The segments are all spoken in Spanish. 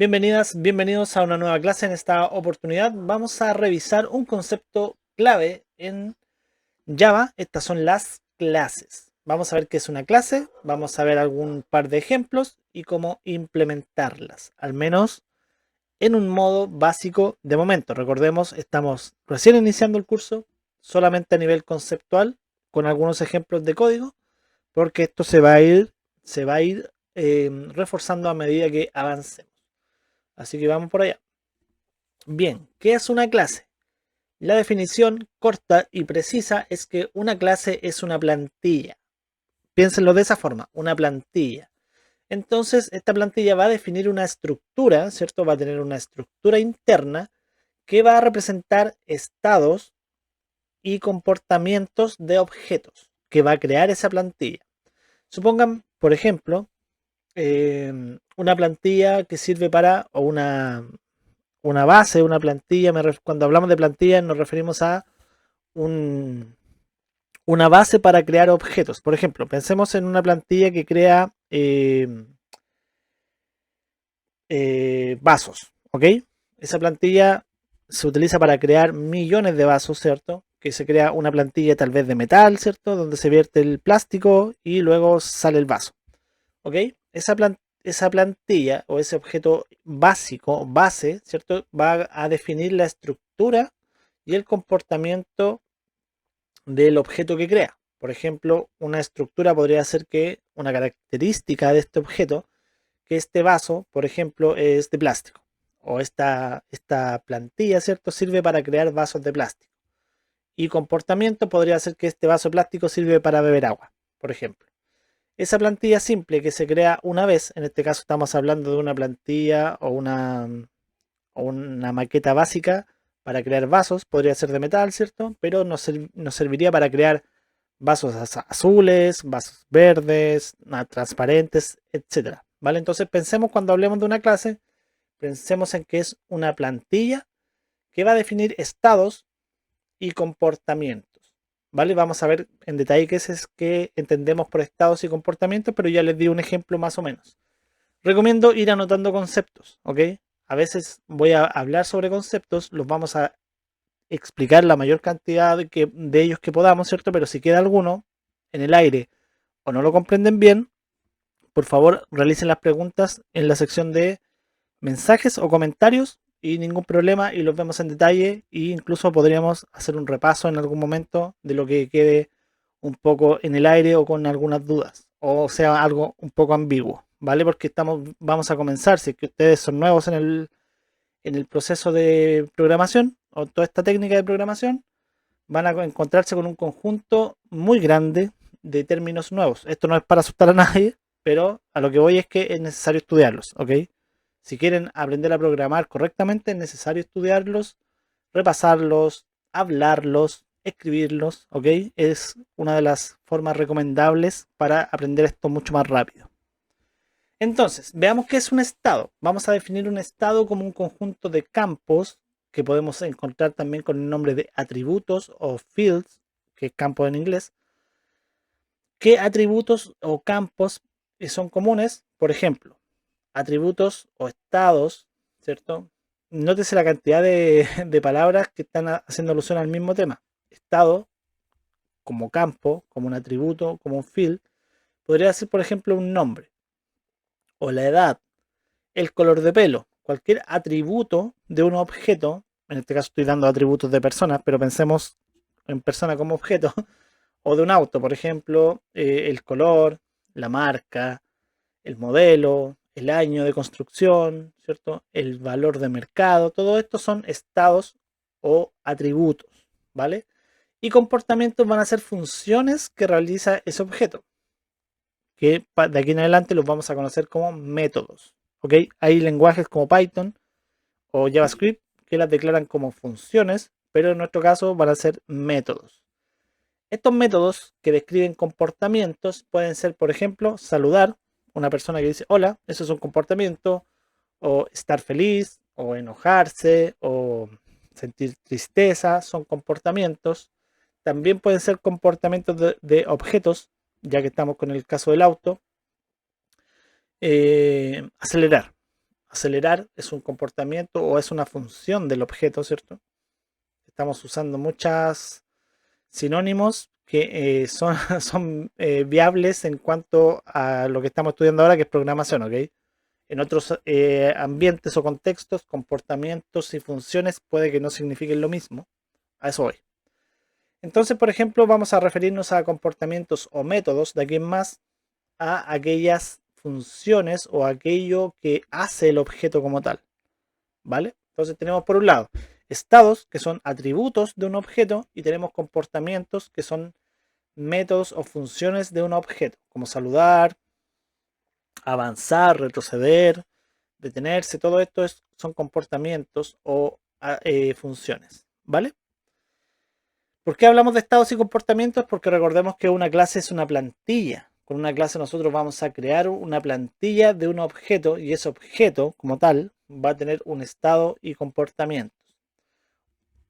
Bienvenidas, bienvenidos a una nueva clase. En esta oportunidad vamos a revisar un concepto clave en Java. Estas son las clases. Vamos a ver qué es una clase, vamos a ver algún par de ejemplos y cómo implementarlas, al menos en un modo básico de momento. Recordemos, estamos recién iniciando el curso, solamente a nivel conceptual, con algunos ejemplos de código, porque esto se va a ir reforzando a medida que avancemos. Así que vamos por allá. Bien, ¿qué es una clase? La definición corta y precisa es que una clase es una plantilla. Piénsenlo de esa forma, una plantilla. Entonces, esta plantilla va a definir una estructura, ¿cierto? Va a tener una estructura interna que va a representar estados y comportamientos de objetos que va a crear esa plantilla. Supongan, por ejemplo, una plantilla que sirve para, o una base, una plantilla. Cuando hablamos de plantilla nos referimos a un, una base para crear objetos. Por ejemplo, pensemos en una plantilla que crea vasos, ¿ok? Esa plantilla se utiliza para crear millones de vasos, ¿cierto? Que se crea una plantilla tal vez de metal, ¿cierto? Donde se vierte el plástico y luego sale el vaso, ¿ok? Esa plantilla o ese objeto básico, base, ¿cierto? Va a definir la estructura y el comportamiento del objeto que crea. Por ejemplo, una estructura podría ser que una característica de este objeto, que este vaso, por ejemplo, es de plástico. O esta plantilla, ¿cierto? Sirve para crear vasos de plástico. Y comportamiento podría ser que este vaso de plástico sirve para beber agua, por ejemplo. Esa plantilla simple que se crea una vez, en este caso estamos hablando de una plantilla o una maqueta básica para crear vasos, podría ser de metal, ¿cierto? Pero nos serviría para crear vasos azules, vasos verdes, transparentes, etcétera. ¿Vale? Entonces pensemos cuando hablemos de una clase, pensemos en que es una plantilla que va a definir estados y comportamientos. ¿Vale? Vamos a ver en detalle qué entendemos por estados y comportamientos, pero ya les di un ejemplo más o menos. Recomiendo ir anotando conceptos, ¿ok? A veces voy a hablar sobre conceptos, los vamos a explicar la mayor cantidad de ellos que podamos, ¿cierto? Pero si queda alguno en el aire o no lo comprenden bien, por favor realicen las preguntas en la sección de mensajes o comentarios y ningún problema y los vemos en detalle e incluso podríamos hacer un repaso en algún momento de lo que quede un poco en el aire o con algunas dudas o sea algo un poco ambiguo, ¿vale? Porque vamos a comenzar, si es que ustedes son nuevos en el proceso de programación o toda esta técnica de programación, van a encontrarse con un conjunto muy grande de términos nuevos. Esto no es para asustar a nadie, pero a lo que voy es que es necesario estudiarlos, ¿ok? Si quieren aprender a programar correctamente, es necesario estudiarlos, repasarlos, hablarlos, escribirlos, ¿ok? Es una de las formas recomendables para aprender esto mucho más rápido. Entonces, veamos qué es un estado. Vamos a definir un estado como un conjunto de campos que podemos encontrar también con el nombre de atributos o fields, que es campo en inglés. ¿Qué atributos o campos son comunes? Por ejemplo, atributos o estados, ¿cierto? Nótese la cantidad de palabras que están haciendo alusión al mismo tema. Estado como campo, como un atributo, como un field, podría ser, por ejemplo, un nombre o la edad, el color de pelo, cualquier atributo de un objeto. En este caso estoy dando atributos de personas, pero pensemos en persona como objeto, o de un auto, por ejemplo, el color, la marca, el modelo, el año de construcción, ¿cierto? El valor de mercado, todo esto son estados o atributos, ¿vale? Y comportamientos van a ser funciones que realiza ese objeto, que de aquí en adelante los vamos a conocer como métodos, ¿ok? Hay lenguajes como Python o JavaScript que las declaran como funciones, pero en nuestro caso van a ser métodos. Estos métodos que describen comportamientos pueden ser, por ejemplo, saludar, una persona que dice hola, eso es un comportamiento, o estar feliz, o enojarse, o sentir tristeza, son comportamientos. También pueden ser comportamientos de objetos, ya que estamos con el caso del auto. Acelerar. Acelerar es un comportamiento o es una función del objeto, ¿cierto? Estamos usando muchos sinónimos que son viables en cuanto a lo que estamos estudiando ahora, que es programación, ¿ok? En otros ambientes o contextos, comportamientos y funciones puede que no signifiquen lo mismo. A eso voy. Entonces, por ejemplo, vamos a referirnos a comportamientos o métodos de aquí en más a aquellas funciones o aquello que hace el objeto como tal, ¿vale? Entonces tenemos por un lado estados que son atributos de un objeto y tenemos comportamientos que son métodos o funciones de un objeto, como saludar, avanzar, retroceder, detenerse, todo esto son comportamientos o funciones, ¿vale? ¿Por qué hablamos de estados y comportamientos? Porque recordemos que una clase es una plantilla. Con una clase nosotros vamos a crear una plantilla de un objeto y ese objeto como tal va a tener un estado y comportamientos.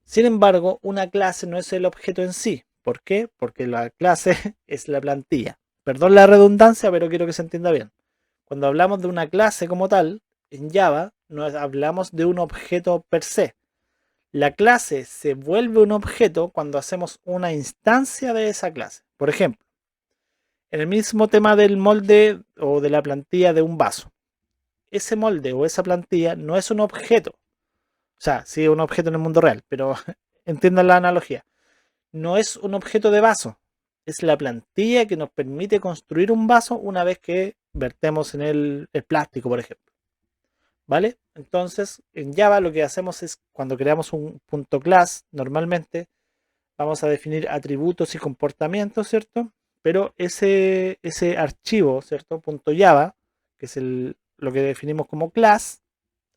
Sin embargo, una clase no es el objeto en sí. ¿Por qué? Porque la clase es la plantilla. Perdón la redundancia, pero quiero que se entienda bien. Cuando hablamos de una clase como tal, en Java, no hablamos de un objeto per se. La clase se vuelve un objeto cuando hacemos una instancia de esa clase. Por ejemplo, en el mismo tema del molde o de la plantilla de un vaso. Ese molde o esa plantilla no es un objeto. O sea, sí es un objeto en el mundo real, pero entiendan la analogía. No es un objeto de vaso. Es la plantilla que nos permite construir un vaso una vez que vertemos en el plástico, por ejemplo. ¿Vale? Entonces, en Java lo que hacemos es, cuando creamos un punto class, normalmente vamos a definir atributos y comportamientos, ¿cierto? Pero ese archivo, ¿cierto? Punto Java, que es lo que definimos como class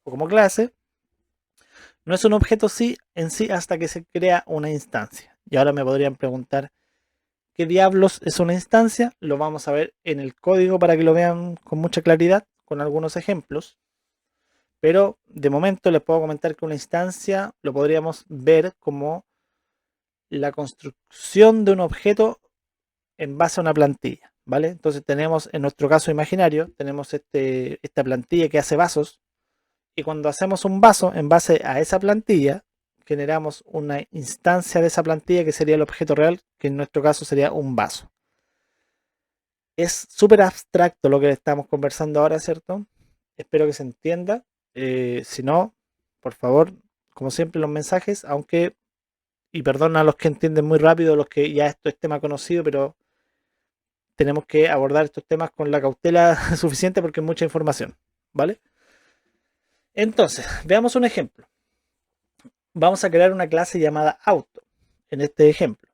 o como clase, no es un objeto sí en sí hasta que se crea una instancia. Y ahora me podrían preguntar, ¿qué diablos es una instancia? Lo vamos a ver en el código para que lo vean con mucha claridad, con algunos ejemplos. Pero de momento les puedo comentar que una instancia lo podríamos ver como la construcción de un objeto en base a una plantilla, ¿vale? Entonces tenemos, en nuestro caso imaginario, tenemos esta plantilla que hace vasos y cuando hacemos un vaso en base a esa plantilla, generamos una instancia de esa plantilla que sería el objeto real, que en nuestro caso sería un vaso. Es súper abstracto lo que estamos conversando ahora, ¿cierto? Espero que se entienda. Si no, por favor, como siempre, los mensajes, aunque, y perdona a los que entienden muy rápido, los que ya esto es tema conocido, pero tenemos que abordar estos temas con la cautela suficiente porque es mucha información, ¿vale? Entonces, veamos un ejemplo. Vamos a crear una clase llamada auto en este ejemplo.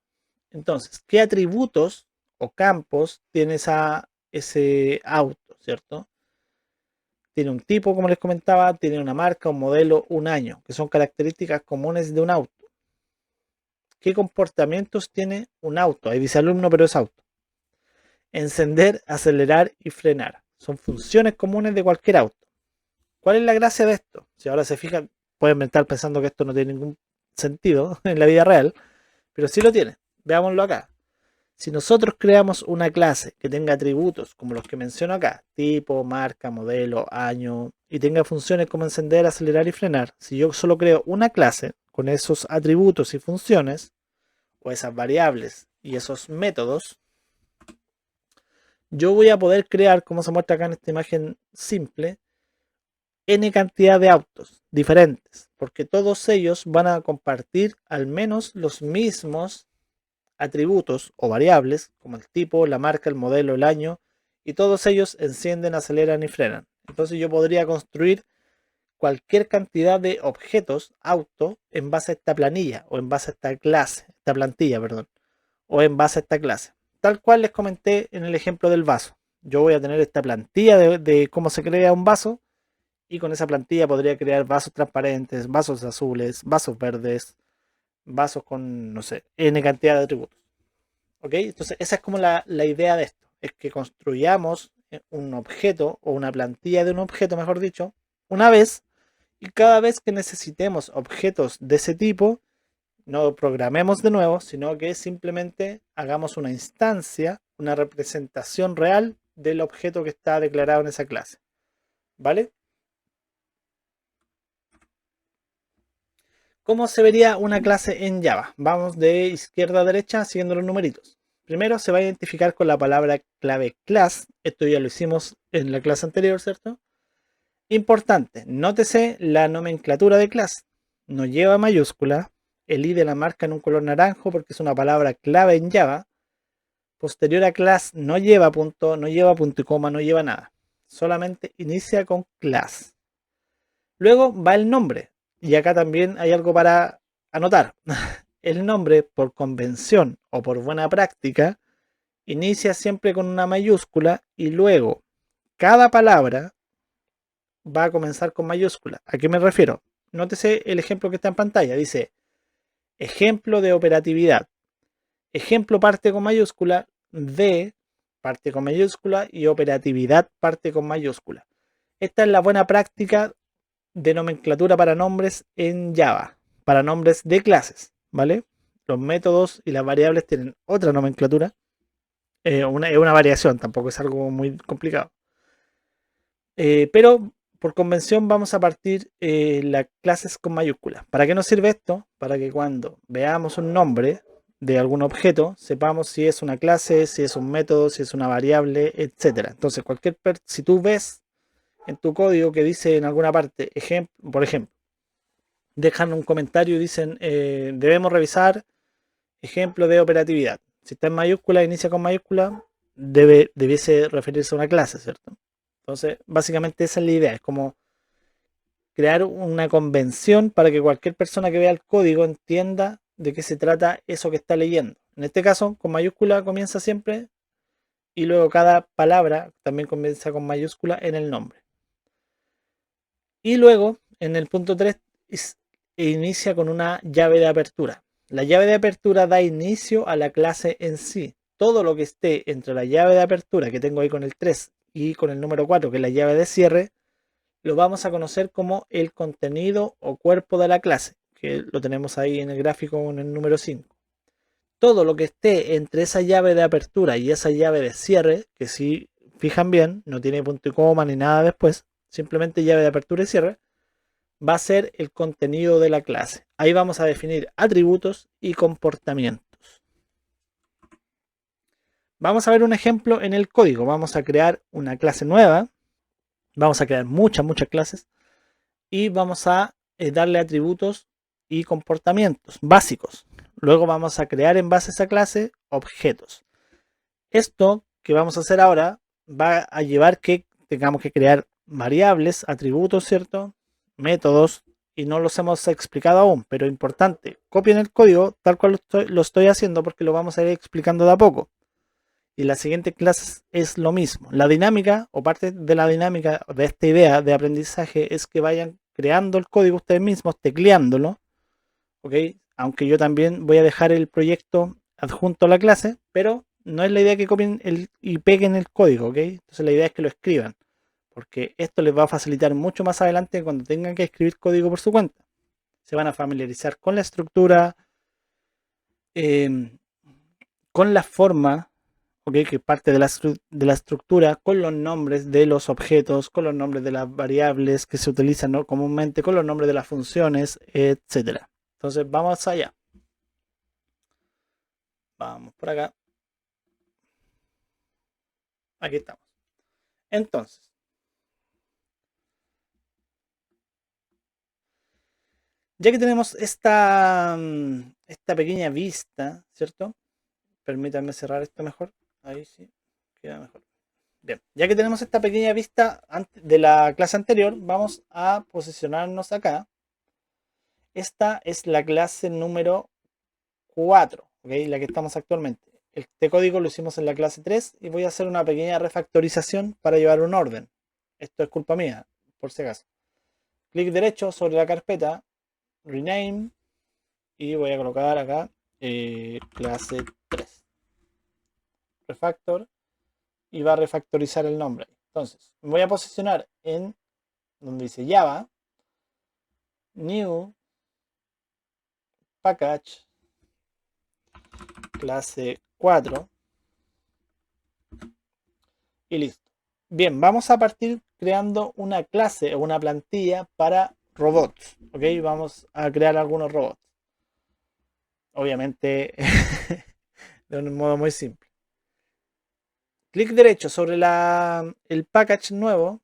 Entonces, ¿qué atributos o campos tiene ese auto, ¿cierto? Tiene un tipo, como les comentaba, tiene una marca, un modelo, un año, que son características comunes de un auto. ¿Qué comportamientos tiene un auto? Ahí dice alumno, pero es auto. Encender, acelerar y frenar. Son funciones comunes de cualquier auto. ¿Cuál es la gracia de esto? Si ahora se fijan, pueden estar pensando que esto no tiene ningún sentido en la vida real, pero sí lo tiene. Veámoslo acá. Si nosotros creamos una clase que tenga atributos como los que menciono acá, tipo, marca, modelo, año, y tenga funciones como encender, acelerar y frenar, si yo solo creo una clase con esos atributos y funciones, o esas variables y esos métodos, yo voy a poder crear, como se muestra acá en esta imagen simple, n cantidad de autos diferentes, porque todos ellos van a compartir al menos los mismos atributos o variables, como el tipo, la marca, el modelo, el año, y todos ellos encienden, aceleran y frenan. Entonces yo podría construir cualquier cantidad de objetos auto en base a esta planilla o en base a esta clase, esta plantilla, perdón, o en base a esta clase. Tal cual les comenté en el ejemplo del vaso. Yo voy a tener esta plantilla de cómo se crea un vaso y con esa plantilla podría crear vasos transparentes, vasos azules, vasos verdes, vasos con, no sé, n cantidad de atributos. ¿Ok? Entonces esa es como la idea de esto, es que construyamos un objeto o una plantilla de un objeto, mejor dicho, una vez y cada vez que necesitemos objetos de ese tipo, no programemos de nuevo, sino que simplemente hagamos una instancia, una representación real del objeto que está declarado en esa clase. ¿Vale? ¿Cómo se vería una clase en Java? Vamos de izquierda a derecha siguiendo los numeritos. Primero se va a identificar con la palabra clave class. Esto ya lo hicimos en la clase anterior, ¿cierto? Importante, nótese la nomenclatura de class. No lleva mayúscula. El i de la marca en un color naranjo porque es una palabra clave en Java. Posterior a class no lleva punto y coma, no lleva nada. Solamente inicia con class. Luego va el nombre. Y acá también hay algo para anotar. El nombre, por convención o por buena práctica, inicia siempre con una mayúscula y luego cada palabra va a comenzar con mayúscula. ¿A qué me refiero? Nótese el ejemplo que está en pantalla. Dice, ejemplo de operatividad. Ejemplo parte con mayúscula, de parte con mayúscula y operatividad parte con mayúscula. Esta es la buena práctica de nomenclatura para nombres en Java, para nombres de clases, ¿vale? Los métodos y las variables tienen otra nomenclatura, es una variación, tampoco es algo muy complicado. Pero por convención vamos a partir las clases con mayúsculas. ¿Para qué nos sirve esto? Para que cuando veamos un nombre de algún objeto, sepamos si es una clase, si es un método, si es una variable, etc. Entonces, si tú ves en tu código que dice en alguna parte, por ejemplo, dejan un comentario y dicen, debemos revisar ejemplo de operatividad. Si está en mayúscula, inicia con mayúscula, debiese referirse a una clase, ¿cierto? Entonces, básicamente esa es la idea, es como crear una convención para que cualquier persona que vea el código entienda de qué se trata eso que está leyendo. En este caso, con mayúscula comienza siempre y luego cada palabra también comienza con mayúscula en el nombre. Y luego, en el punto 3, inicia con una llave de apertura. La llave de apertura da inicio a la clase en sí. Todo lo que esté entre la llave de apertura que tengo ahí con el 3 y con el número 4, que es la llave de cierre, lo vamos a conocer como el contenido o cuerpo de la clase, que lo tenemos ahí en el gráfico en el número 5. Todo lo que esté entre esa llave de apertura y esa llave de cierre, que si fijan bien, no tiene punto y coma ni nada después, simplemente llave de apertura y cierre, va a ser el contenido de la clase. Ahí vamos a definir atributos y comportamientos. Vamos a ver un ejemplo en el código. Vamos a crear una clase nueva. Vamos a crear muchas clases. Y vamos a darle atributos y comportamientos básicos. Luego vamos a crear en base a esa clase objetos. Esto que vamos a hacer ahora va a llevar que tengamos que crear variables, atributos, ¿cierto? Métodos, y no los hemos explicado aún, pero importante, copien el código tal cual lo estoy haciendo porque lo vamos a ir explicando de a poco. Y la siguiente clase es lo mismo. La dinámica o parte de la dinámica de esta idea de aprendizaje es que vayan creando el código ustedes mismos, tecleándolo, ¿ok? Aunque yo también voy a dejar el proyecto adjunto a la clase, pero no es la idea que copien y peguen el código, ¿ok? Entonces la idea es que lo escriban, porque esto les va a facilitar mucho más adelante cuando tengan que escribir código por su cuenta. Se van a familiarizar con la estructura, con la forma, ¿ok? Que es parte de la estructura, con los nombres de los objetos, con los nombres de las variables que se utilizan, ¿no?, comúnmente, con los nombres de las funciones, etcétera. Entonces vamos allá. Vamos por acá. Aquí estamos. Entonces, ya que tenemos esta pequeña vista, ¿cierto? Permítanme cerrar esto mejor. Ahí sí, queda mejor. Bien, ya que tenemos esta pequeña vista de la clase anterior, vamos a posicionarnos acá. Esta es la clase número 4, ¿okay? La que estamos actualmente. Este código lo hicimos en la clase 3 y voy a hacer una pequeña refactorización para llevar un orden. Esto es culpa mía, por si acaso. Clic derecho sobre la carpeta, rename, y voy a colocar acá clase 3. Refactor, y va a refactorizar el nombre. Entonces, me voy a posicionar en donde dice Java, New, Package, clase 4 y listo. Bien, vamos a partir creando una clase o una plantilla para robots, ¿ok? Vamos a crear algunos robots. Obviamente de un modo muy simple. Clic derecho sobre el package nuevo,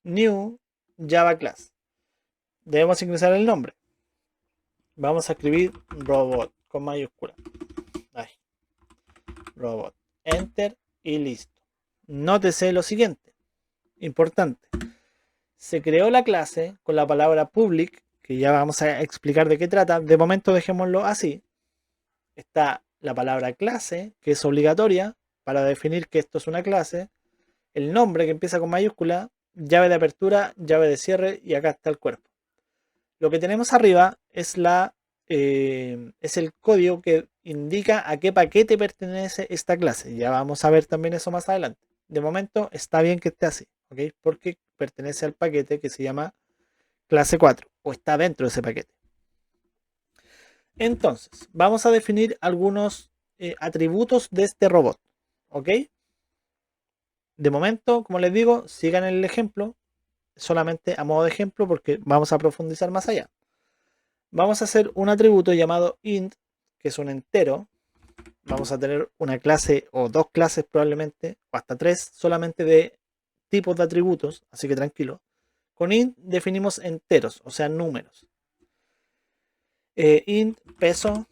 New Java Class. Debemos ingresar el nombre. Vamos a escribir robot con mayúscula. Ahí. Robot. Enter y listo. Nótese lo siguiente. Importante. Se creó la clase con la palabra public, que ya vamos a explicar de qué trata. De momento dejémoslo así. Está la palabra clase, que es obligatoria para definir que esto es una clase. El nombre, que empieza con mayúscula. Llave de apertura, llave de cierre, y acá está el cuerpo. Lo que tenemos arriba es es el código que indica a qué paquete pertenece esta clase. Ya vamos a ver también eso más adelante. De momento está bien que esté así, ¿ok? Porque pertenece al paquete que se llama clase 4 o está dentro de ese paquete. Entonces, vamos a definir algunos atributos de este robot, ¿ok? De momento, como les digo, sigan el ejemplo, solamente a modo de ejemplo porque vamos a profundizar más allá. Vamos a hacer un atributo llamado int, que es un entero. Vamos a tener una clase o dos clases probablemente, o hasta tres, solamente de tipos de atributos, así que tranquilo. Con int definimos enteros, o sea, números. Int peso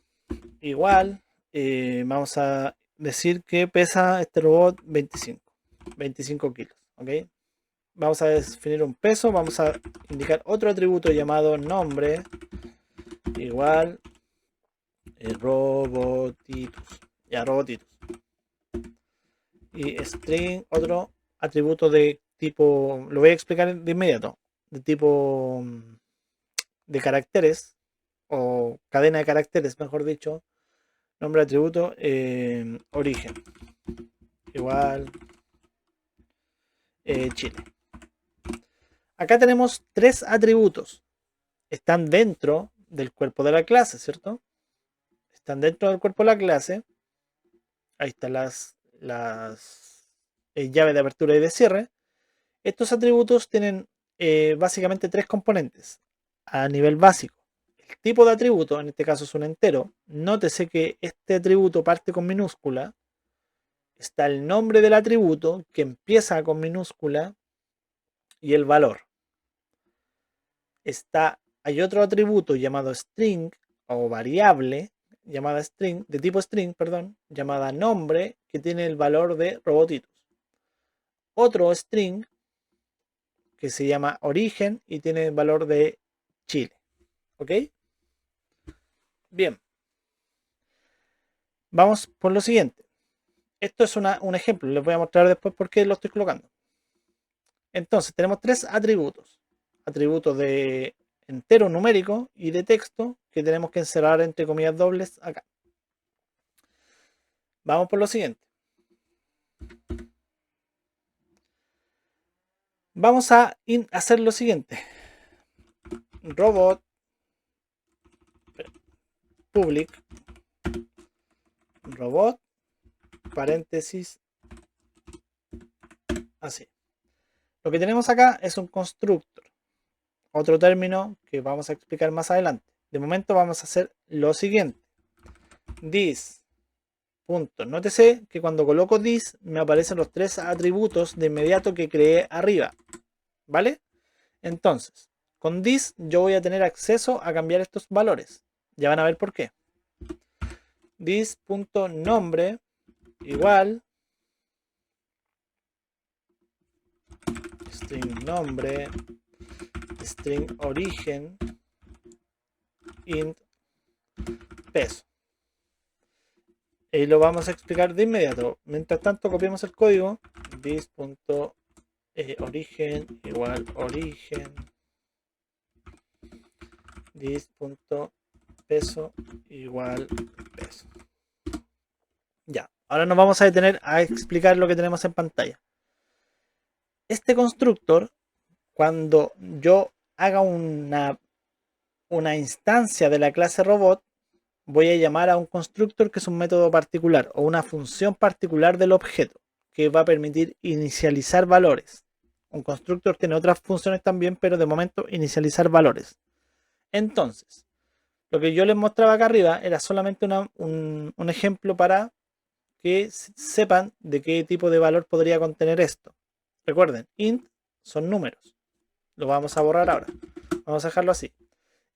igual, vamos a decir que pesa este robot 25 kilos, ¿ok? Vamos a definir un peso, vamos a indicar otro atributo llamado nombre, igual robotitus. Ya, robotitus. Y string, otro atributo de tipo, lo voy a explicar de inmediato, de tipo de caracteres, o cadena de caracteres, mejor dicho. Nombre, atributo, origen. Igual, Chile. Acá tenemos tres atributos. Están dentro del cuerpo de la clase, ¿cierto? Están dentro del cuerpo de la clase. Ahí están las llaves de apertura y de cierre. Estos atributos tienen básicamente tres componentes a nivel básico. El tipo de atributo, en este caso es un entero. Nótese que este atributo parte con minúscula. Está el nombre del atributo que empieza con minúscula y el valor. Hay otro atributo llamado string o variable llamada string, de tipo string, perdón, llamada nombre, que tiene el valor de robotitus. Otro string que se llama origen y tiene el valor de Chile. ¿Ok? Bien. Vamos por lo siguiente. Esto es un ejemplo. Les voy a mostrar después por qué lo estoy colocando. Entonces, tenemos tres atributos. Atributos de entero numérico y de texto que tenemos que encerrar entre comillas dobles acá. Vamos por lo siguiente. Vamos a hacer lo siguiente. Robot public robot paréntesis así. Lo que tenemos acá es un constructor, otro término que vamos a explicar más adelante. De momento vamos a hacer lo siguiente. This punto. Nótese que cuando coloco this me aparecen los tres atributos de inmediato que creé arriba, ¿vale? Entonces, con this yo voy a tener acceso a cambiar estos valores. Ya van a ver por qué. This.nombre igual string nombre, string origen, int peso. Y lo vamos a explicar de inmediato. Mientras tanto, copiamos el código. This.origen igual origen. This.peso igual peso. Ya, ahora nos vamos a detener a explicar lo que tenemos en pantalla. Este constructor, cuando yo haga una instancia de la clase robot, voy a llamar a un constructor que es un método particular o una función particular del objeto que va a permitir inicializar valores. Un constructor tiene otras funciones también, pero de momento inicializar valores. Entonces, lo que yo les mostraba acá arriba era solamente un ejemplo para que sepan de qué tipo de valor podría contener esto. Recuerden, int son números. Lo vamos a borrar ahora. Vamos a dejarlo así.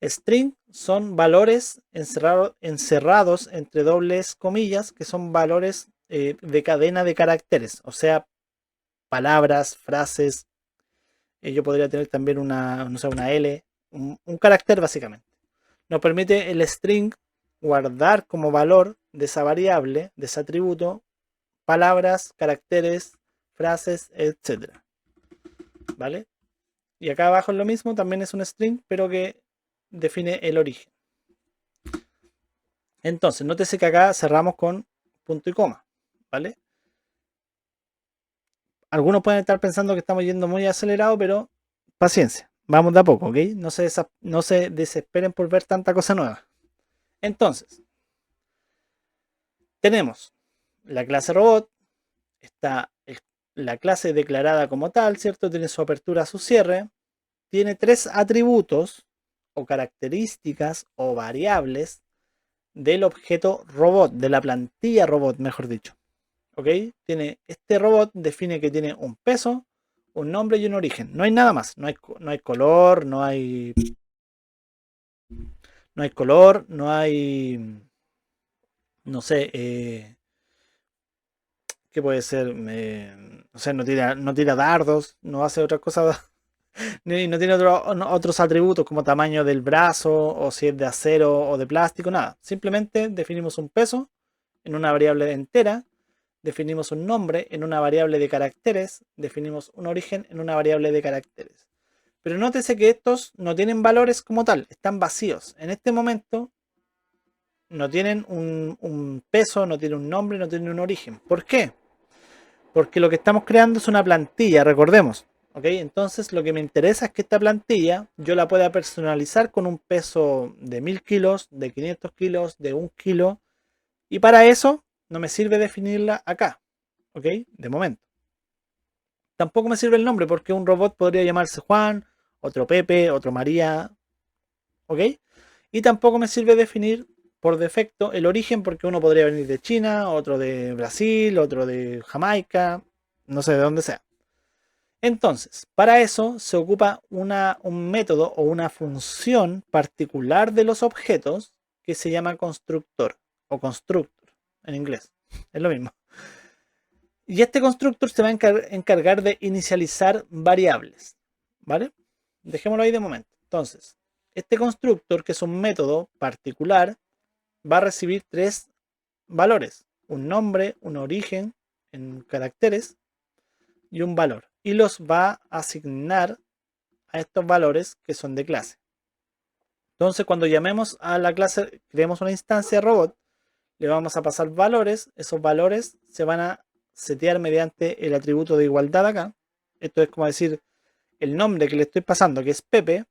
String son valores encerrados entre dobles comillas, que son valores de cadena de caracteres, o sea, palabras, frases. Yo podría tener también no sé, una L, un carácter básicamente. Nos permite el string guardar como valor de esa variable, de ese atributo, palabras, caracteres, frases, etcétera. ¿Vale? Y acá abajo es lo mismo, también es un string, pero que define el origen. Entonces, nótese que acá cerramos con punto y coma, ¿vale? Algunos pueden estar pensando que estamos yendo muy acelerado, pero paciencia, vamos de a poco, ¿ok? No se desesperen por ver tanta cosa nueva. Entonces, tenemos la clase robot, está la clase declarada como tal, ¿cierto? Tiene su apertura, su cierre, tiene 3 atributos o características o variables del objeto robot, de la plantilla robot, mejor dicho. ¿Ok? Este robot define que tiene un peso, un nombre y un origen. No hay nada más. No hay color, no hay color, no hay, no sé, ¿qué puede ser? No sé, no tira dardos, no hace otra cosa, ni no tiene otros atributos como tamaño del brazo, o si es de acero o de plástico, nada. Simplemente definimos un peso en una variable entera, definimos un nombre en una variable de caracteres, definimos un origen en una variable de caracteres. Pero nótese que estos no tienen valores como tal, están vacíos. En este momento no tienen un peso, no tienen un nombre, no tienen un origen. ¿Por qué? Porque lo que estamos creando es una plantilla, recordemos. ¿Ok? Entonces lo que me interesa es que esta plantilla yo la pueda personalizar con un peso de 1000 kilos, de 500 kilos, de 1 kilo. Y para eso no me sirve definirla acá. ¿Ok? De momento. Tampoco me sirve el nombre porque un robot podría llamarse Juan, otro Pepe, otro María. ¿Ok? Y tampoco me sirve definir por defecto el origen porque uno podría venir de China, otro de Brasil, otro de Jamaica, no sé de dónde sea. Entonces, para eso se ocupa un método o una función particular de los objetos que se llama constructor o constructor en inglés. Es lo mismo. Y este constructor se va a encargar de inicializar variables. ¿Vale? Dejémoslo ahí de momento. Entonces, este constructor, que es un método particular, va a recibir 3 valores. Un nombre, un origen en caracteres y un valor. Y los va a asignar a estos valores que son de clase. Entonces, cuando llamemos a la clase, creemos una instancia robot, le vamos a pasar valores. Esos valores se van a setear mediante el atributo de igualdad acá. Esto es como decir, el nombre que le estoy pasando, que es Pepe,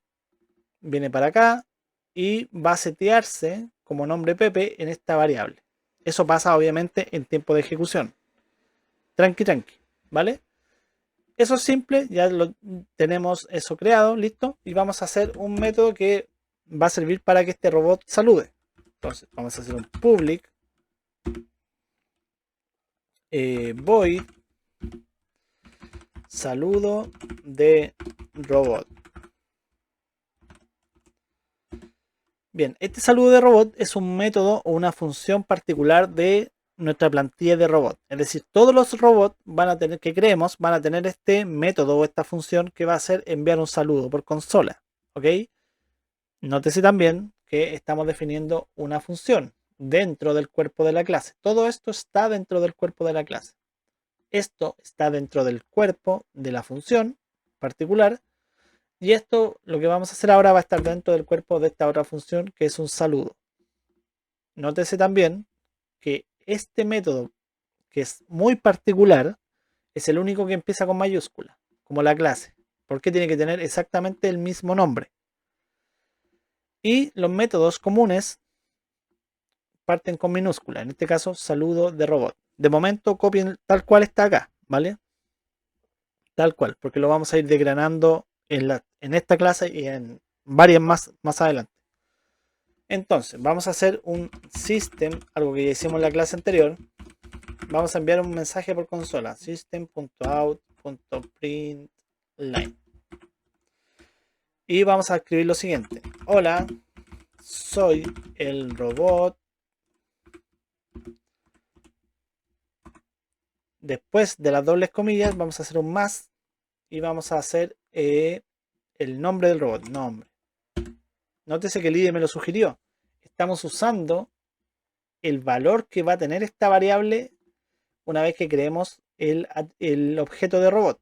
viene para acá y va a setearse como nombre Pepe en esta variable. Eso pasa obviamente en tiempo de ejecución. Tranqui, tranqui, ¿vale? Eso es simple, ya lo tenemos eso creado, listo. Y vamos a hacer un método que va a servir para que este robot salude. Entonces vamos a hacer un public void saludo de robot. Bien, este saludo de robot es un método o una función particular de nuestra plantilla de robot. Es decir, todos los robots van a tener, que creemos, van a tener este método o esta función que va a hacer enviar un saludo por consola. ¿Ok? Nótese también que estamos definiendo una función dentro del cuerpo de la clase. Todo esto está dentro del cuerpo de la clase. Esto está dentro del cuerpo de la función particular. Y esto, lo que vamos a hacer ahora, va a estar dentro del cuerpo de esta otra función, que es un saludo. Nótese también que este método, que es muy particular, es el único que empieza con mayúscula, como la clase. Porque tiene que tener exactamente el mismo nombre. Y los métodos comunes parten con minúscula. En este caso, saludo de robot. De momento, copien tal cual está acá, ¿vale? Tal cual, porque lo vamos a ir desgranando en esta clase y en varias más adelante. Entonces, vamos a hacer un system, algo que ya hicimos en la clase anterior. Vamos a enviar un mensaje por consola, system.out.println. Y vamos a escribir lo siguiente: hola, soy el robot. Después de las dobles comillas vamos a hacer un más y vamos a hacer el nombre del robot, nombre. Nótese que el IDE me lo sugirió. Estamos usando el valor que va a tener esta variable una vez que creemos el objeto de robot.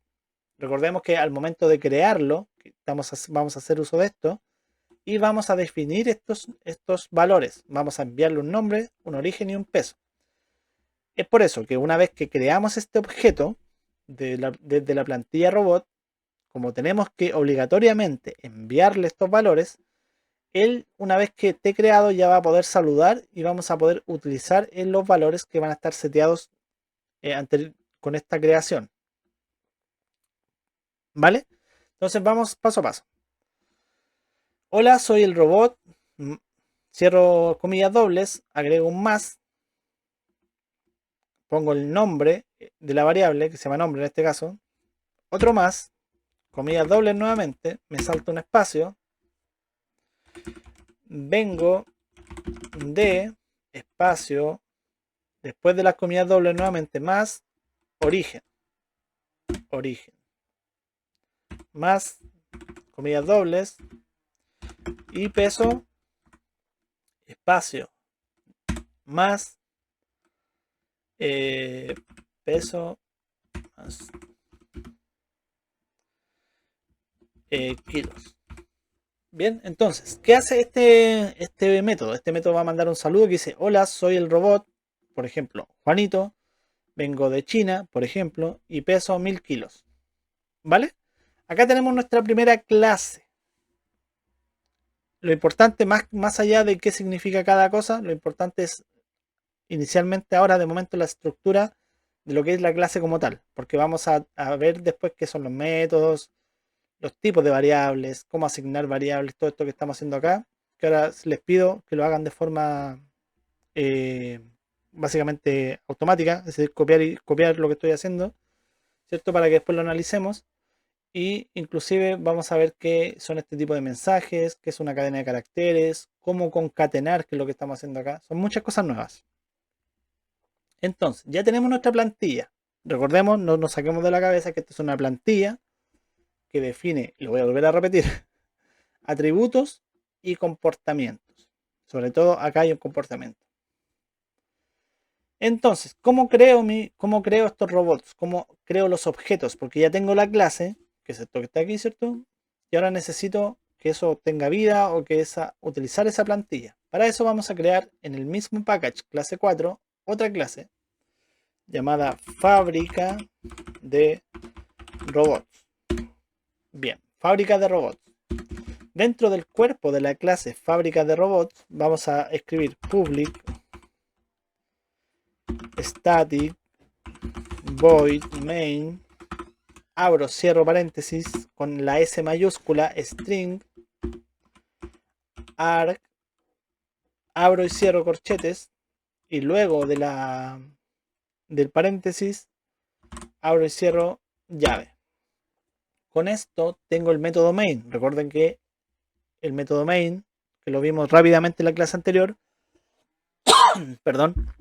Recordemos que al momento de crearlo, vamos a hacer uso de esto y vamos a definir estos valores. Vamos a enviarle un nombre, un origen y un peso. Es por eso que una vez que creamos este objeto desde la plantilla robot, como tenemos que obligatoriamente enviarle estos valores, él, una vez que esté creado, ya va a poder saludar y vamos a poder utilizar en los valores que van a estar seteados con esta creación. ¿Vale? Entonces vamos paso a paso. Hola, soy el robot. Cierro comillas dobles, agrego un más, pongo el nombre de la variable, que se llama nombre en este caso, otro más, comillas dobles nuevamente, me salto un espacio, vengo de espacio, después de las comillas dobles nuevamente, más origen, más comillas dobles y peso, espacio, más peso, más kilos. Bien, entonces, ¿qué hace este método? Este método va a mandar un saludo que dice: hola, soy el robot, por ejemplo, Juanito, vengo de China, por ejemplo, y peso 1000 kilos. ¿Vale? Acá tenemos nuestra primera clase. Lo importante, más allá de qué significa cada cosa, lo importante es inicialmente ahora, de momento, la estructura de lo que es la clase como tal, porque vamos a ver después qué son los métodos, los tipos de variables, cómo asignar variables, todo esto que estamos haciendo acá, que ahora les pido que lo hagan de forma eh, básicamente automática, es decir, copiar lo que estoy haciendo, ¿cierto? Para que después lo analicemos. Y inclusive vamos a ver qué son este tipo de mensajes, qué es una cadena de caracteres, cómo concatenar, que es lo que estamos haciendo acá. Son muchas cosas nuevas. Entonces, ya tenemos nuestra plantilla. Recordemos, no nos saquemos de la cabeza que esta es una plantilla que define, lo voy a volver a repetir, atributos y comportamientos. Sobre todo acá hay un comportamiento. Entonces, ¿cómo creo estos robots? ¿Cómo creo los objetos? Porque ya tengo la clase, que es esto que está aquí, ¿cierto? Y ahora necesito que eso tenga vida o que utilizar esa plantilla. Para eso vamos a crear en el mismo package clase 4 otra clase llamada fábrica de robots. Bien, fábrica de robots. Dentro del cuerpo de la clase fábrica de robots vamos a escribir public static void main, abro, cierro paréntesis, con la S mayúscula, string, arg, abro y cierro corchetes, y luego del paréntesis, abro y cierro llave. Con esto tengo el método main. Recuerden que el método main, que lo vimos rápidamente en la clase anterior, perdón,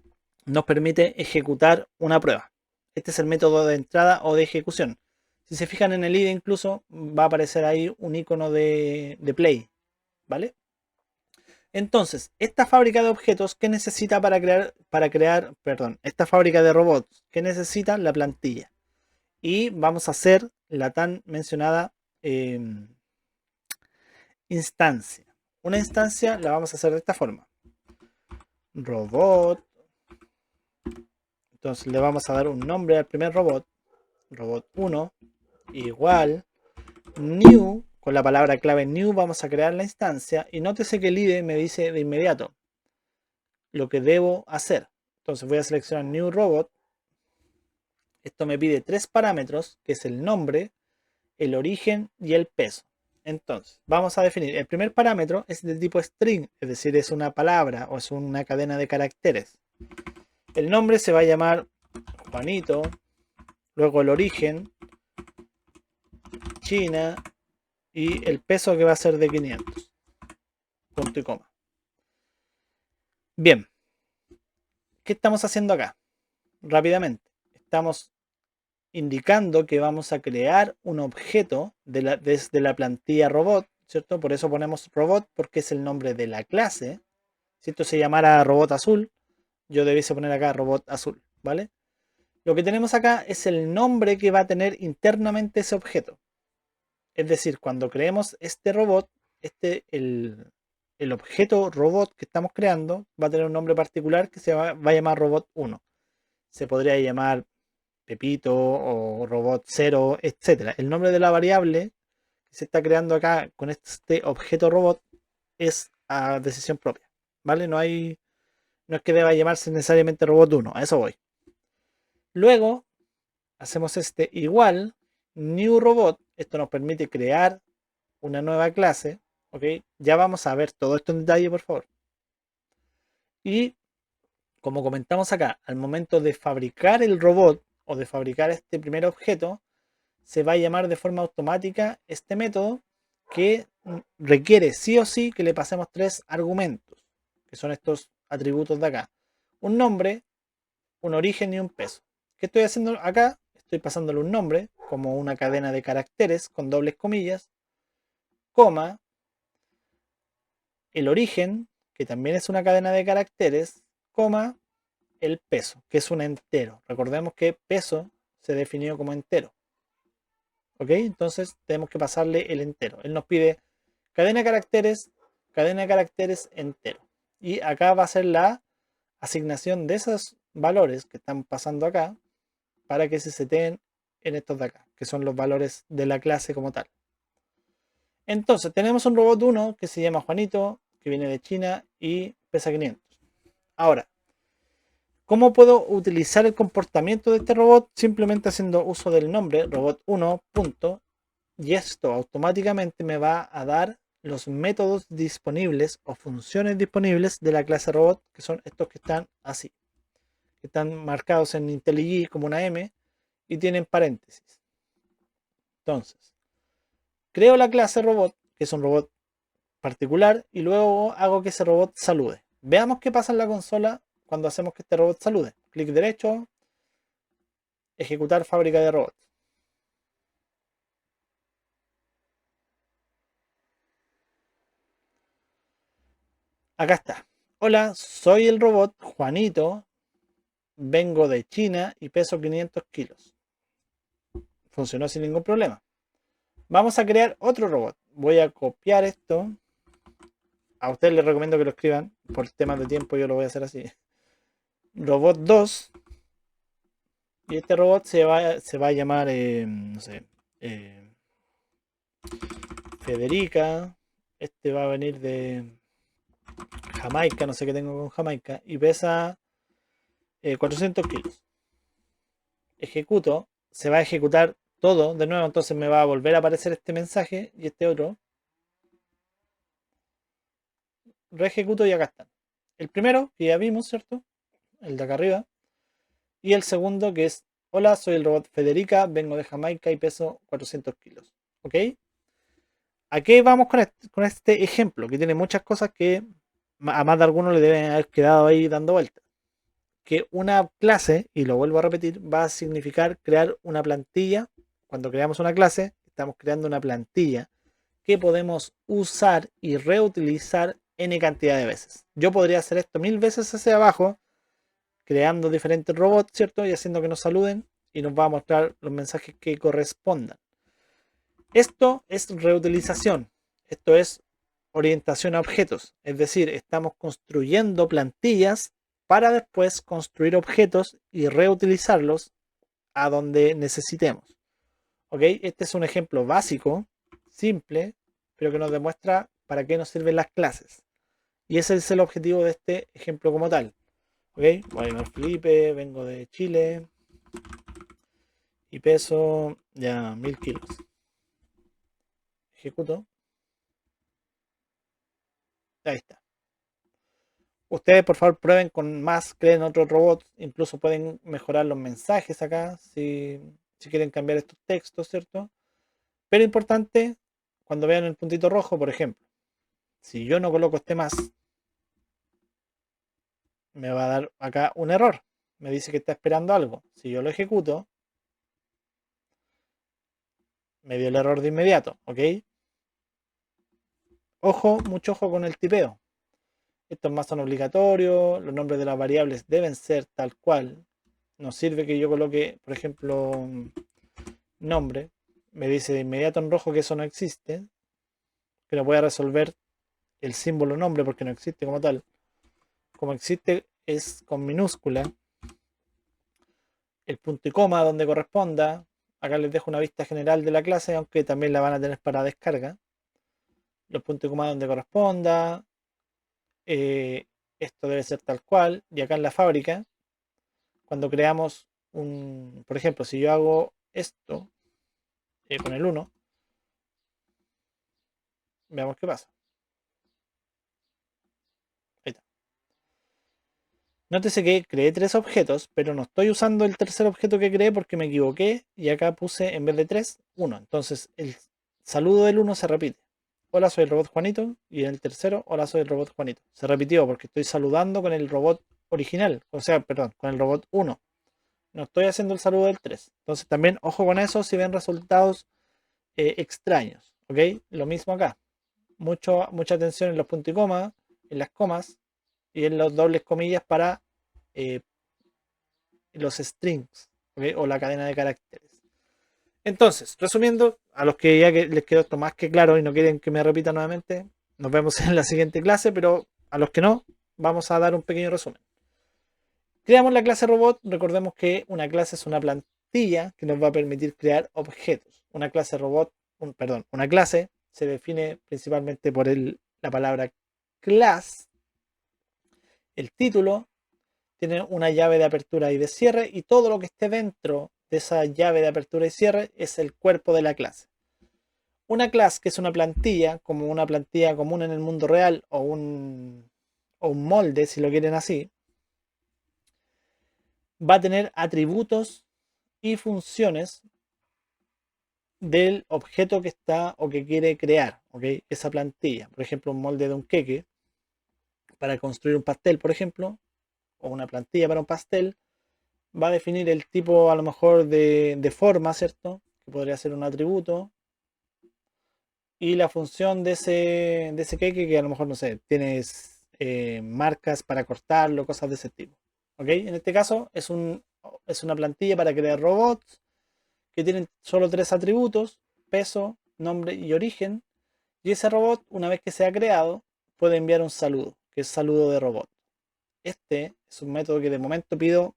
nos permite ejecutar una prueba. Este es el método de entrada o de ejecución. Si se fijan en el IDE incluso va a aparecer ahí un icono de play, ¿vale? Entonces, esta fábrica de objetos, ¿qué necesita esta fábrica de robots, ¿qué necesita? La plantilla. Y vamos a hacer la tan mencionada instancia. Una instancia la vamos a hacer de esta forma. Robot. Entonces le vamos a dar un nombre al primer robot. Robot 1 igual new. Con la palabra clave new vamos a crear la instancia. Y nótese que el IDE me dice de inmediato lo que debo hacer. Entonces voy a seleccionar new robot. Esto me pide tres parámetros, que es el nombre, el origen y el peso. Entonces, vamos a definir. El primer parámetro es de tipo string, es decir, es una palabra o es una cadena de caracteres. El nombre se va a llamar Juanito, luego el origen, China, y el peso que va a ser de 500. Punto y coma. Bien, ¿qué estamos haciendo acá? Rápidamente, estamos indicando que vamos a crear un objeto desde la plantilla robot, ¿cierto? Por eso ponemos robot, porque es el nombre de la clase. Si esto se llamara robot azul, yo debiese poner acá robot azul, ¿vale? Lo que tenemos acá es el nombre que va a tener internamente ese objeto. Es decir, cuando creemos este robot, el objeto robot que estamos creando va a tener un nombre particular que se va a llamar robot 1. Se podría llamar Pepito o robot 0, etc. El nombre de la variable que se está creando acá con este objeto robot es a decisión propia, ¿vale? No es que deba llamarse necesariamente robot 1, a eso voy. Luego hacemos este igual new robot. Esto nos permite crear una nueva clase, ¿ok? Ya vamos a ver todo esto en detalle, por favor. Y como comentamos acá, al momento de fabricar el robot o de fabricar este primer objeto, se va a llamar de forma automática este método que requiere sí o sí que le pasemos tres argumentos, que son estos atributos de acá. Un nombre, un origen y un peso. ¿Qué estoy haciendo acá? Estoy pasándole un nombre como una cadena de caracteres con dobles comillas, coma, el origen, que también es una cadena de caracteres, coma, el peso, que es un entero. Recordemos que peso se definió como entero. ¿Ok? Entonces tenemos que pasarle el entero. Él nos pide cadena de caracteres entero. Y acá va a ser la asignación de esos valores que están pasando acá para que se seteen en estos de acá, que son los valores de la clase como tal. Entonces tenemos un robot 1 que se llama Juanito, que viene de China y pesa 500. Ahora, ¿cómo puedo utilizar el comportamiento de este robot? Simplemente haciendo uso del nombre robot1. Y esto automáticamente me va a dar los métodos disponibles o funciones disponibles de la clase robot, que son estos que están así, que están marcados en IntelliJ como una M y tienen paréntesis. Entonces, creo la clase robot, que es un robot particular, y luego hago que ese robot salude. Veamos qué pasa en la consola cuando hacemos que este robot salude. Clic derecho, ejecutar fábrica de robots. Acá está. Hola, soy el robot Juanito, vengo de China y peso 500 kilos. Funcionó sin ningún problema. Vamos a crear otro robot. Voy a copiar esto. A ustedes les recomiendo que lo escriban. Por temas de tiempo yo lo voy a hacer así. Robot 2. Y este robot se va a llamar, no sé, Federica. Este va a venir de Jamaica, no sé qué tengo con Jamaica. Y pesa 400 kilos. Ejecuto. Se va a ejecutar todo de nuevo, entonces me va a volver a aparecer este mensaje y este otro. Reejecuto y acá están. El primero, que ya vimos, ¿cierto? El de acá arriba. Y el segundo, que es: hola, soy el robot Federica, vengo de Jamaica y peso 400 kilos. ¿Ok? ¿A qué vamos con este ejemplo? Que tiene muchas cosas que a más de algunos le deben haber quedado ahí dando vueltas. Que una clase, y lo vuelvo a repetir, va a significar crear una plantilla. Cuando creamos una clase, estamos creando una plantilla que podemos usar y reutilizar n cantidad de veces. Yo podría hacer esto 1000 veces hacia abajo, creando diferentes robots, ¿cierto? Y haciendo que nos saluden y nos va a mostrar los mensajes que correspondan. Esto es reutilización. Esto es orientación a objetos. Es decir, estamos construyendo plantillas para después construir objetos y reutilizarlos a donde necesitemos. ¿Ok? Este es un ejemplo básico, simple, pero que nos demuestra para qué nos sirven las clases. Y ese es el objetivo de este ejemplo como tal. ¿Ok? Voy a llamar Felipe, vengo de Chile y peso ya 1000 kilos. Ejecuto. Ahí está. Ustedes por favor prueben con más, creen otros robots, incluso pueden mejorar los mensajes acá si quieren cambiar estos textos, ¿cierto? Pero importante, cuando vean el puntito rojo, por ejemplo, si yo no coloco este más, me va a dar acá un error. Me dice que está esperando algo. Si yo lo ejecuto, me dio el error de inmediato, ¿ok? Ojo, mucho ojo con el tipeo. Estos más son obligatorios, los nombres de las variables deben ser tal cual. No sirve que yo coloque, por ejemplo, nombre. Me dice de inmediato en rojo que eso no existe. Que no voy a resolver el símbolo nombre porque no existe como tal. Como existe es con minúscula. El punto y coma donde corresponda. Acá les dejo una vista general de la clase, aunque también la van a tener para descarga. Los puntos y coma donde corresponda. Esto debe ser tal cual. Y acá en la fábrica, cuando creamos por ejemplo, si yo hago esto con el 1, veamos qué pasa. Ahí está. Nótese que creé 3 objetos, pero no estoy usando el tercer objeto que creé porque me equivoqué y acá puse en vez de 3, 1. Entonces el saludo del 1 se repite. Hola, soy el robot Juanito. Y en el tercero, hola, soy el robot Juanito. Se repitió porque estoy saludando con el robot original, o sea, perdón, con el robot 1. No estoy haciendo el saludo del 3. Entonces también ojo con eso si ven resultados extraños. ¿Ok? Lo mismo acá. Mucha atención en los puntos y coma, en las comas y en los dobles comillas para eh, los strings, ¿okay? O la cadena de caracteres. Entonces, resumiendo, a los que ya les quedó esto más que claro y no quieren que me repita nuevamente, nos vemos en la siguiente clase, pero a los que no, vamos a dar un pequeño resumen. Creamos la clase robot. Recordemos que una clase es una plantilla que nos va a permitir crear objetos. Una clase robot, una clase se define principalmente por la palabra class. El título tiene una llave de apertura y de cierre y todo lo que esté dentro de esa llave de apertura y cierre es el cuerpo de la clase. Una clase que es una plantilla, como una plantilla común en el mundo real o un molde, si lo quieren así, va a tener atributos y funciones del objeto que está o que quiere crear, ¿okay? Esa plantilla. Por ejemplo, un molde de un queque para construir un pastel, por ejemplo, o una plantilla para un pastel, va a definir el tipo a lo mejor de forma, ¿cierto? Que podría ser un atributo. Y la función de ese queque que a lo mejor, no sé, tienes marcas para cortarlo, cosas de ese tipo. ¿Ok? En este caso es una plantilla para crear robots que tienen solo 3 atributos: peso, nombre y origen. Y ese robot, una vez que sea creado, puede enviar un saludo, que es saludo de robot. Este es un método que de momento pido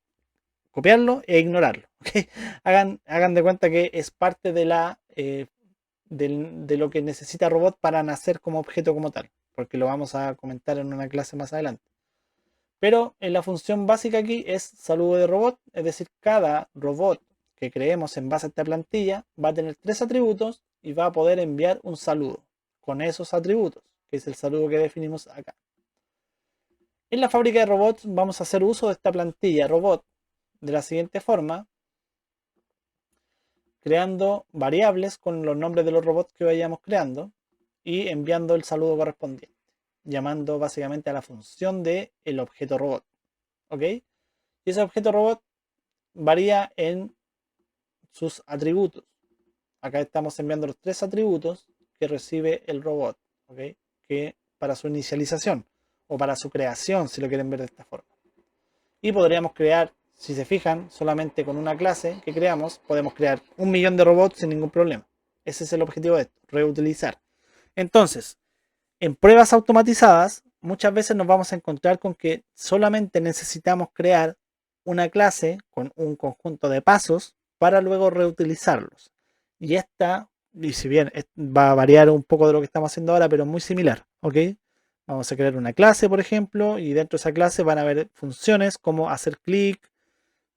copiarlo e ignorarlo. ¿Okay? Hagan de cuenta que es parte de lo que necesita robot para nacer como objeto como tal, porque lo vamos a comentar en una clase más adelante. Pero en la función básica aquí es saludo de robot, es decir, cada robot que creemos en base a esta plantilla va a tener 3 atributos y va a poder enviar un saludo con esos atributos, que es el saludo que definimos acá. En la fábrica de robots vamos a hacer uso de esta plantilla robot de la siguiente forma, creando variables con los nombres de los robots que vayamos creando y enviando el saludo correspondiente, llamando básicamente a la función del objeto robot. ¿Ok? Y ese objeto robot varía en sus atributos. Acá estamos enviando los 3 atributos que recibe el robot, ¿ok? Que para su inicialización o para su creación, si lo quieren ver de esta forma. Y podríamos crear, si se fijan, solamente con una clase que creamos, podemos crear 1.000.000 de robots sin ningún problema. Ese es el objetivo de esto, reutilizar. Entonces, en pruebas automatizadas, muchas veces nos vamos a encontrar con que solamente necesitamos crear una clase con un conjunto de pasos para luego reutilizarlos. Y si bien va a variar un poco de lo que estamos haciendo ahora, pero es muy similar, ¿ok? Vamos a crear una clase, por ejemplo, y dentro de esa clase van a haber funciones como hacer clic,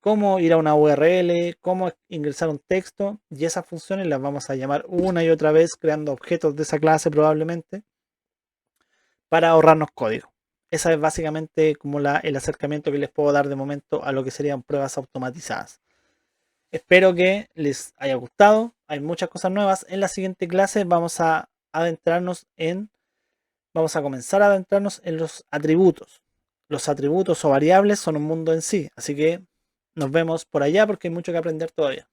cómo ir a una URL, cómo ingresar un texto, y esas funciones las vamos a llamar una y otra vez creando objetos de esa clase probablemente para ahorrarnos código. Esa es básicamente como el acercamiento que les puedo dar de momento a lo que serían pruebas automatizadas. Espero que les haya gustado. Hay muchas cosas nuevas. En la siguiente clase vamos a comenzar a adentrarnos en los atributos. Los atributos o variables son un mundo en sí, así que nos vemos por allá porque hay mucho que aprender todavía.